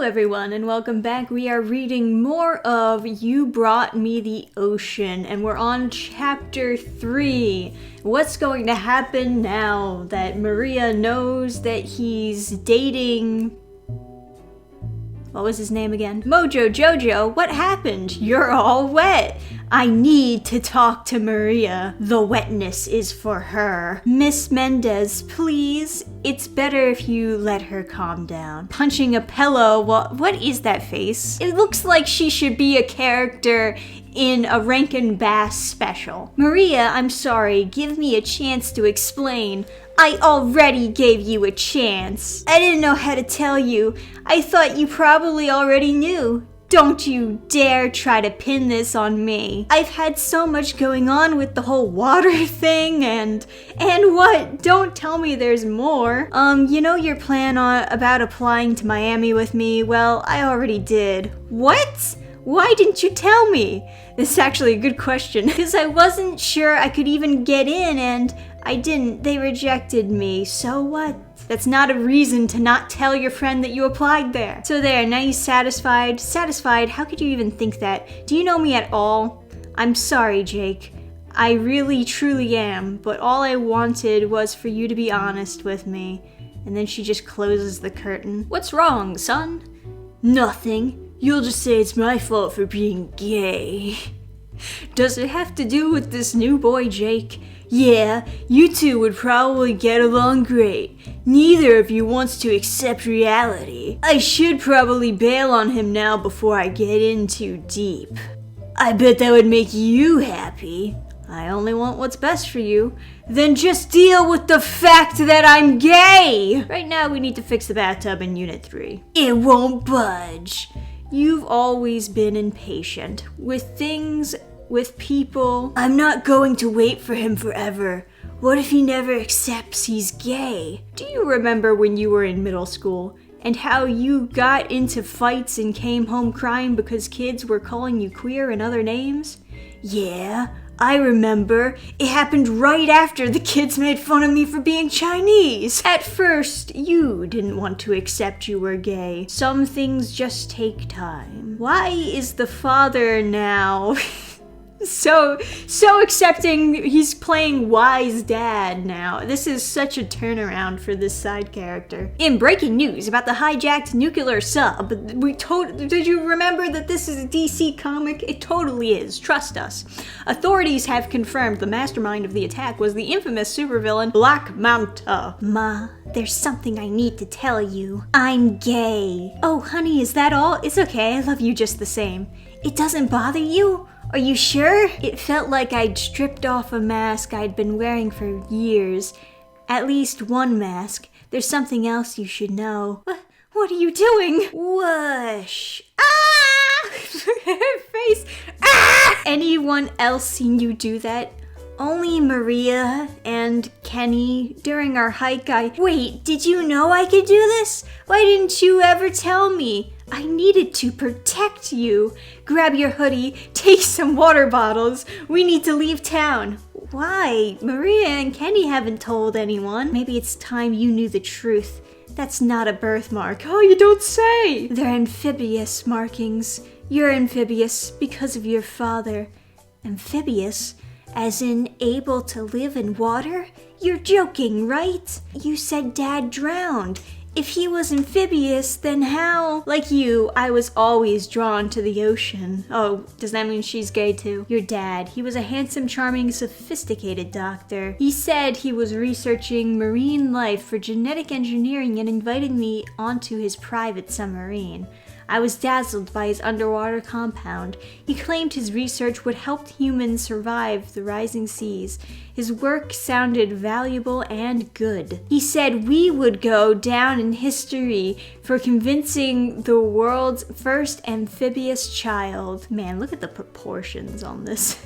everyone, and welcome back. We are reading more of You Brought Me the Ocean, and we're on chapter 3. What's going to happen now that Maria knows that he's dating... What was his name again? Mojo Jojo, what happened? You're all wet. I need to talk to Maria. The wetness is for her. Miss Mendez, please. It's better if you let her calm down. Punching a pillow. What is that face? It looks like she should be a character in a Rankin Bass special. Maria, I'm sorry. Give me a chance to explain. I already gave you a chance. I didn't know how to tell you. I thought you probably already knew. Don't you dare try to pin this on me. I've had so much going on with the whole water thing and what? Don't tell me there's more. You know your plan about applying to Miami with me? Well, I already did. What? Why didn't you tell me? This is actually a good question, because I wasn't sure I could even get in, and I didn't. They rejected me. So what? That's not a reason to not tell your friend that you applied there. So there, now you satisfied? Satisfied? How could you even think that? Do you know me at all? I'm sorry, Jake. I really, truly am, but all I wanted was for you to be honest with me. And then she just closes the curtain. What's wrong, son? Nothing. You'll just say it's my fault for being gay. Does it have to do with this new boy, Jake? Yeah, you two would probably get along great. Neither of you wants to accept reality. I should probably bail on him now before I get in too deep. I bet that would make you happy. I only want what's best for you. Then just deal with the fact that I'm gay! Right now we need to fix the bathtub in Unit 3. It won't budge. You've always been impatient. With things, with people. I'm not going to wait for him forever. What if he never accepts he's gay? Do you remember when you were in middle school and how you got into fights and came home crying because kids were calling you queer and other names? Yeah, I remember. It happened right after the kids made fun of me for being Chinese. At first, you didn't want to accept you were gay. Some things just take time. Why is the father now... So accepting? He's playing wise dad now. This is such a turnaround for this side character. In breaking news about the hijacked nuclear sub, did you remember that this is a DC comic? It totally is, trust us. Authorities have confirmed the mastermind of the attack was the infamous supervillain Black Manta. Ma, there's something I need to tell you. I'm gay. Oh honey, is that all? It's okay, I love you just the same. It doesn't bother you? Are you sure? It felt like I'd stripped off a mask I'd been wearing for years. At least one mask. There's something else you should know. What are you doing? Whoosh. Ah! Her face. Ah! Anyone else seen you do that? Only Maria and Kenny. During our hike, Wait, did you know I could do this? Why didn't you ever tell me? I needed to protect you. Grab your hoodie, take some water bottles. We need to leave town. Why? Maria and Kenny haven't told anyone. Maybe it's time you knew the truth. That's not a birthmark. Oh, you don't say. They're amphibious markings. You're amphibious because of your father. Amphibious? As in able to live in water? You're joking, right? You said Dad drowned. If he was amphibious, then how? Like you, I was always drawn to the ocean. Oh, does that mean she's gay too? Your dad, he was a handsome, charming, sophisticated doctor. He said he was researching marine life for genetic engineering and invited me onto his private submarine. I was dazzled by his underwater compound. He claimed his research would help humans survive the rising seas. His work sounded valuable and good. He said we would go down in history for convincing the world's first amphibious child. Man, look at the proportions on this.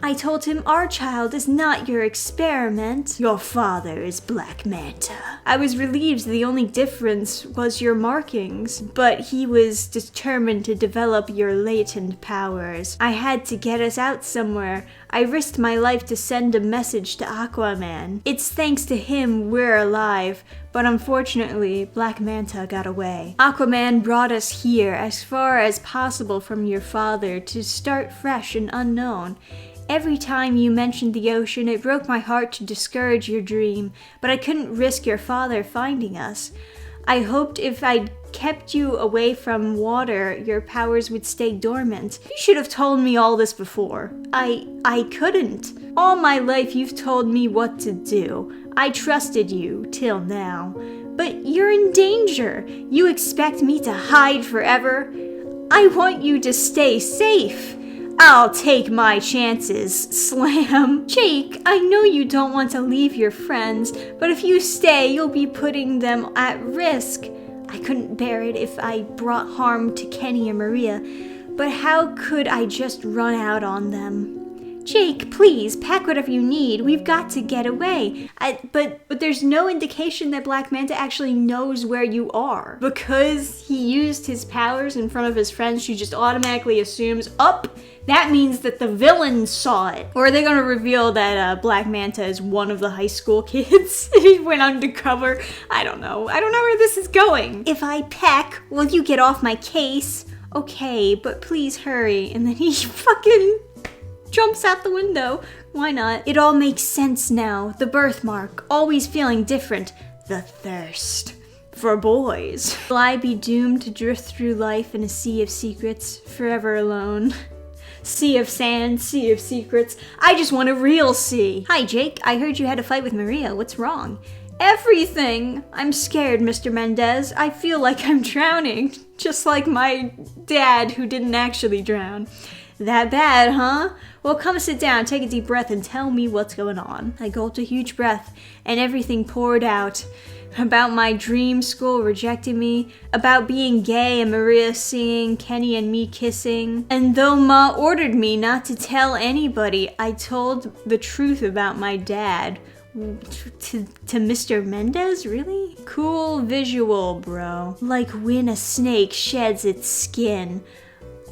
I told him our child is not your experiment. Your father is Black Manta. I was relieved the only difference was your markings, but he was determined to develop your latent powers. I had to get us out somewhere. I risked my life to send a message to Aquaman. It's thanks to him we're alive, but unfortunately, Black Manta got away. Aquaman brought us here as far as possible from your father to start fresh and unknown. Every time you mentioned the ocean, it broke my heart to discourage your dream, but I couldn't risk your father finding us. I hoped if I'd kept you away from water, your powers would stay dormant. You should have told me all this before. I couldn't. All my life you've told me what to do. I trusted you, till now. But you're in danger. You expect me to hide forever? I want you to stay safe. I'll take my chances, Slam. Jake, I know you don't want to leave your friends, but if you stay, you'll be putting them at risk. I couldn't bear it if I brought harm to Kenny and Maria, but how could I just run out on them? Jake, please, pack whatever you need. We've got to get away. But there's no indication that Black Manta actually knows where you are. Because he used his powers in front of his friends, she just automatically assumes, that means that the villain saw it. Or are they gonna reveal that Black Manta is one of the high school kids? He went undercover. I don't know. I don't know where this is going. If I pack, will you get off my case? Okay, but please hurry. And then he fucking jumps out the window. Why not? It all makes sense now. The birthmark, always feeling different. The thirst for boys. Will I be doomed to drift through life in a sea of secrets, forever alone? Sea of sand, sea of secrets. I just want a real sea. Hi, Jake. I heard you had a fight with Maria. What's wrong? Everything. I'm scared, Mr. Mendez. I feel like I'm drowning. Just like my dad who didn't actually drown. That bad, huh? Well, come sit down, take a deep breath, and tell me what's going on. I gulped a huge breath, and everything poured out. About my dream school rejecting me, about being gay and Maria seeing Kenny and me kissing. And though Ma ordered me not to tell anybody, I told the truth about my dad. To Mr. Mendez, really? Cool visual, bro. Like when a snake sheds its skin.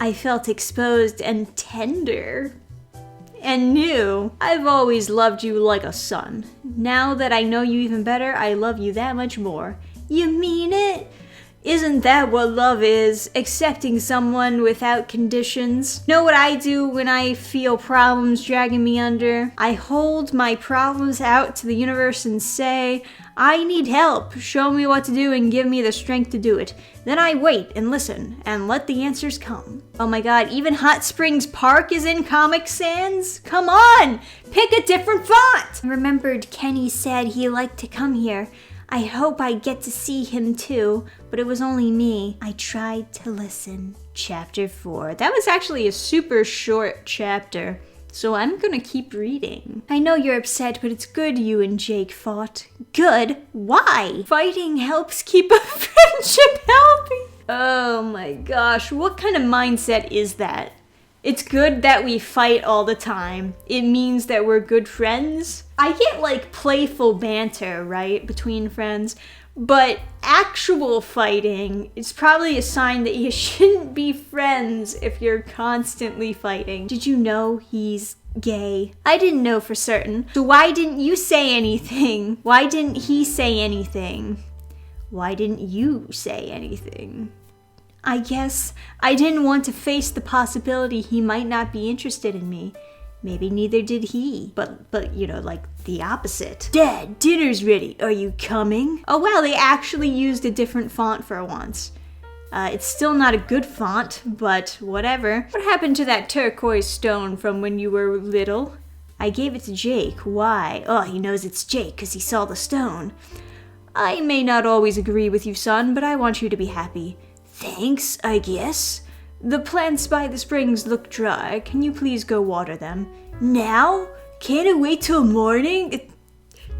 I felt exposed and tender. And new. I've always loved you like a son. Now that I know you even better, I love you that much more. You mean it? Isn't that what love is? Accepting someone without conditions. Know what I do when I feel problems dragging me under? I hold my problems out to the universe and say, I need help. Show me what to do and give me the strength to do it. Then I wait and listen and let the answers come. Oh my god, even Hot Springs Park is in Comic Sans? Come on! Pick a different font! I remembered Kenny said he liked to come here. I hope I get to see him too, but it was only me. I tried to listen. Chapter 4. That was actually a super short chapter, so I'm gonna keep reading. I know you're upset, but it's good you and Jake fought. Good? Why? Fighting helps keep a friendship healthy. Oh my gosh, what kind of mindset is that? It's good that we fight all the time. It means that we're good friends. I get like playful banter, right, between friends, but actual fighting is probably a sign that you shouldn't be friends if you're constantly fighting. Did you know he's gay? I didn't know for certain. So why didn't you say anything? Why didn't he say anything? Why didn't you say anything? I guess I didn't want to face the possibility he might not be interested in me. Maybe neither did he. But you know, like the opposite. Dad, dinner's ready. Are you coming? Oh wow, they actually used a different font for once. It's still not a good font, but whatever. What happened to that turquoise stone from when you were little? I gave it to Jake. Why? Oh, he knows it's Jake because he saw the stone. I may not always agree with you, son, but I want you to be happy. Thanks, I guess. The plants by the springs look dry. Can you please go water them? Now? Can't it wait till morning?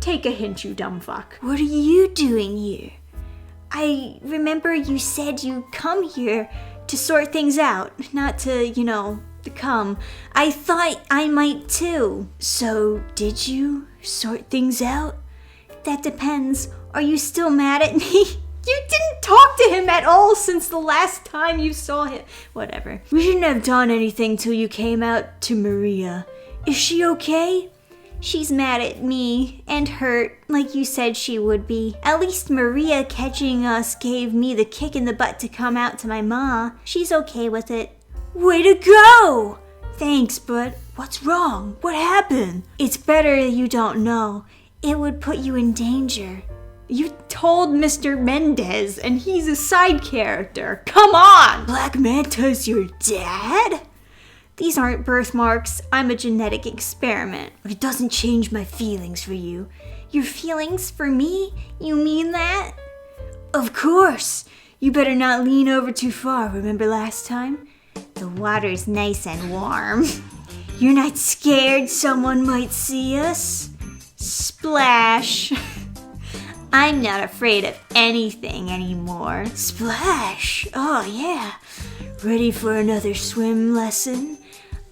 Take a hint, you dumb fuck. What are you doing here? I remember you said you come here to sort things out, not to, you know, come. I thought I might too. So, did you sort things out? That depends. Are you still mad at me? You didn't talk to him at all since the last time you saw him. Whatever. We shouldn't have done anything till you came out to Maria. Is she okay? She's mad at me and hurt, like you said she would be. At least Maria catching us gave me the kick in the butt to come out to my ma. She's okay with it. Way to go! Thanks, but what's wrong? What happened? It's better you don't know. It would put you in danger. You told Mr. Mendez, and he's a side character. Come on! Black Manta's your dad? These aren't birthmarks. I'm a genetic experiment. But it doesn't change my feelings for you. Your feelings for me? You mean that? Of course. You better not lean over too far, remember last time? The water's nice and warm. You're not scared someone might see us? Splash. I'm not afraid of anything anymore. Splash! Oh yeah. Ready for another swim lesson?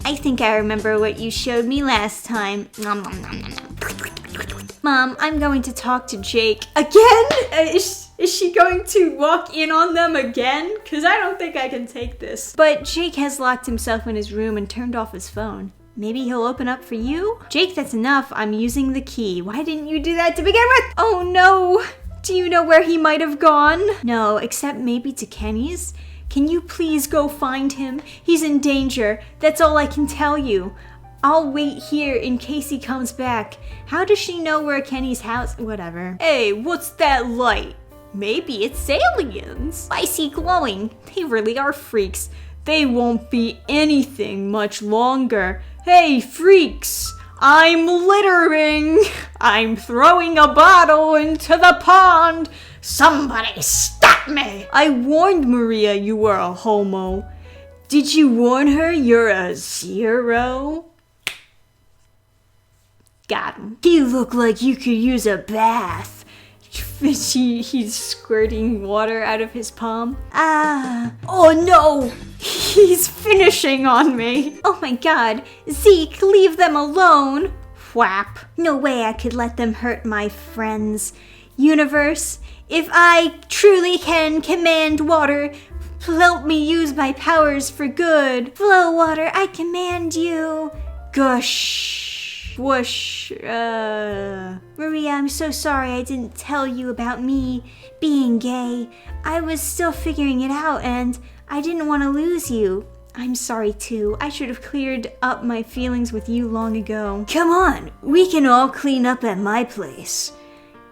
I think I remember what you showed me last time. Nom, nom, nom, nom, nom. Mom, I'm going to talk to Jake. Again? Is she going to walk in on them again? Because I don't think I can take this. But Jake has locked himself in his room and turned off his phone. Maybe he'll open up for you? Jake, that's enough. I'm using the key. Why didn't you do that to begin with? Oh no! Do you know where he might have gone? No, except maybe to Kenny's. Can you please go find him? He's in danger. That's all I can tell you. I'll wait here in case he comes back. How does she know where Kenny's house? Whatever. Hey, what's that light? Maybe it's aliens. I see glowing. They really are freaks. They won't be anything much longer. Hey, freaks! I'm littering! I'm throwing a bottle into the pond! Somebody stop me! I warned Maria you were a homo. Did you warn her you're a zero? Got him. You look like you could use a bath. He's squirting water out of his palm. Oh no! He's finishing on me. Oh my god. Zeke, leave them alone. Whap. No way I could let them hurt my friends. Universe, if I truly can command water, help me use my powers for good. Flow water, I command you. Gush. Whoosh. Maria, I'm so sorry I didn't tell you about me being gay. I was still figuring it out and I didn't want to lose you. I'm sorry too. I should have cleared up my feelings with you long ago. Come on, we can all clean up at my place.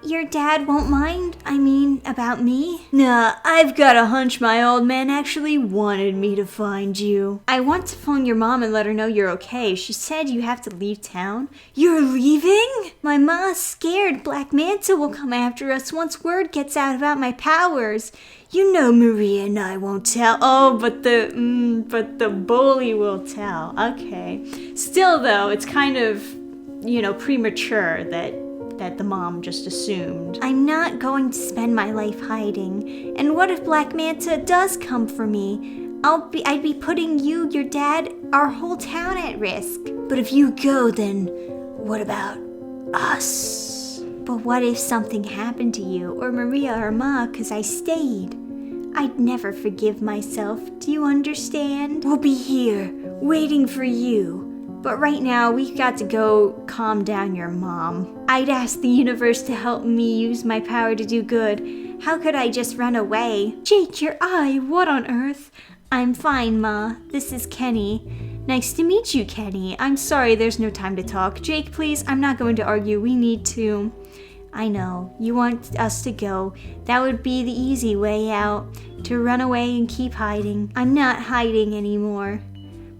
Your dad won't mind? I mean, about me? Nah, I've got a hunch my old man actually wanted me to find you. I want to phone your mom and let her know you're okay. She said you have to leave town. You're leaving? My ma's scared Black Manta will come after us once word gets out about my powers. You know Maria and I won't tell. Oh, but the bully will tell. Okay. Still though, it's kind of, premature that the mom just assumed. I'm not going to spend my life hiding. And what if Black Manta does come for me? I'd be putting you, your dad, our whole town at risk. But if you go, then what about us? But what if something happened to you, or Maria or Ma, 'cause I stayed? I'd never forgive myself. Do you understand? We'll be here, waiting for you. But right now, we've got to go calm down your mom. I'd ask the universe to help me use my power to do good. How could I just run away? Jake, your eye, what on earth? I'm fine, Ma. This is Kenny. Nice to meet you, Kenny. I'm sorry there's no time to talk. Jake, please, I'm not going to argue. We need to. I know, you want us to go. That would be the easy way out. To run away and keep hiding. I'm not hiding anymore.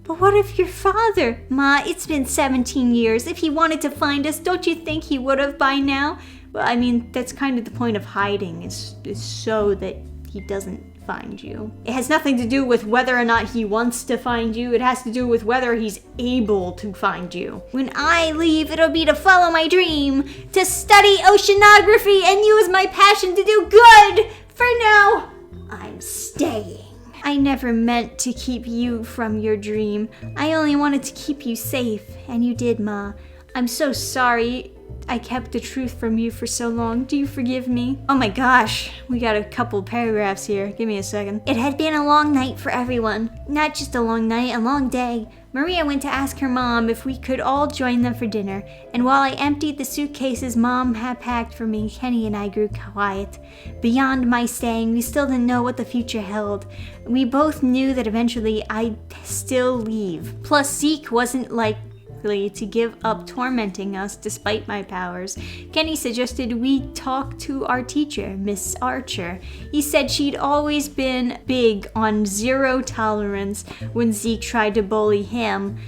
But what if your father? Ma, it's been 17 years. If he wanted to find us, don't you think he would have by now? Well, I mean, that's kind of the point of hiding, is so that he doesn't find you. It has nothing to do with whether or not he wants to find you. It has to do with whether he's able to find you. When I leave, it'll be to follow my dream, to study oceanography and use my passion to do good. For now, I'm staying. I never meant to keep you from your dream. I only wanted to keep you safe, and you did, Ma. I'm so sorry I kept the truth from you for so long. Do you forgive me? Oh my gosh, we got a couple paragraphs here. Give me a second. It had been a long night for everyone. Not just a long night, a long day. Maria went to ask her mom if we could all join them for dinner, and while I emptied the suitcases Mom had packed for me, Kenny and I grew quiet. Beyond my staying, we still didn't know what the future held. We both knew that eventually I'd still leave. Plus, Zeke wasn't likely to give up tormenting us despite my powers. Kenny suggested we talk to our teacher, Miss Archer. He said she'd always been big on zero tolerance when Zeke tried to bully him.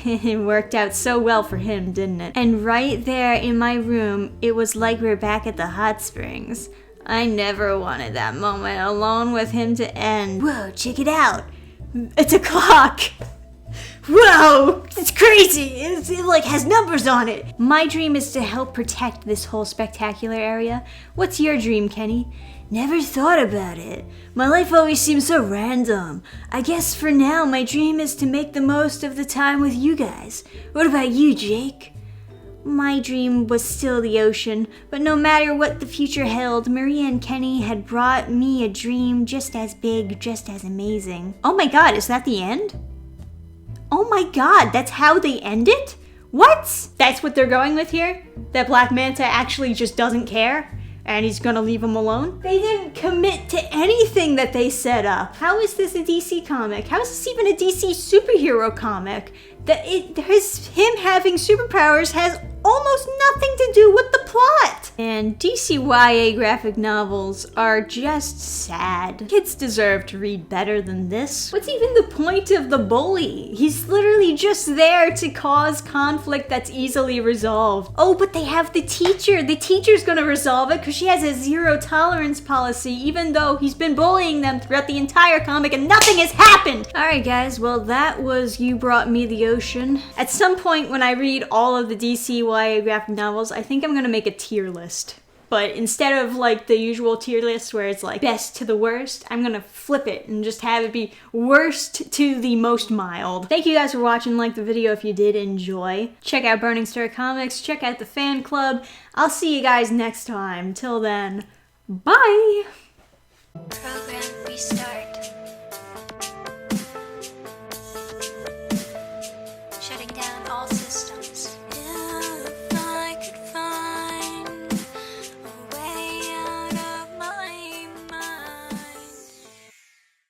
It worked out so well for him, didn't it? And right there in my room, it was like we're back at the hot springs. I never wanted that moment alone with him to end. Whoa, check it out. It's a clock. Whoa, it's crazy. It like has numbers on it. My dream is to help protect this whole spectacular area. What's your dream, Kenny? Never thought about it. My life always seems so random. I guess for now, my dream is to make the most of the time with you guys. What about you, Jake? My dream was still the ocean, but no matter what the future held, Maria and Kenny had brought me a dream just as big, just as amazing. Oh my god, is that the end? Oh my god, that's how they end it? What? That's what they're going with here? That Black Manta actually just doesn't care? And he's gonna leave him alone? They didn't commit to anything that they set up. How is this a DC comic? How is this even a DC superhero comic? Him having superpowers has almost nothing to do with the plot. And DC YA graphic novels are just sad. Kids deserve to read better than this. What's even the point of the bully? He's literally just there to cause conflict that's easily resolved. Oh, but they have the teacher. The teacher's gonna resolve it because she has a zero tolerance policy, even though he's been bullying them throughout the entire comic and nothing has happened. All right, guys, well, that was You Brought Me the Ocean. At some point when I read all of the DC YA graphic novels, I think I'm gonna make a tier list. But instead of like the usual tier list where it's like best to the worst, I'm gonna flip it and just have it be worst to the most mild. Thank you guys for watching. Like the video if you did enjoy. Check out Burning Star Comics, check out the fan club. I'll see you guys next time. Till then, bye! Program restart.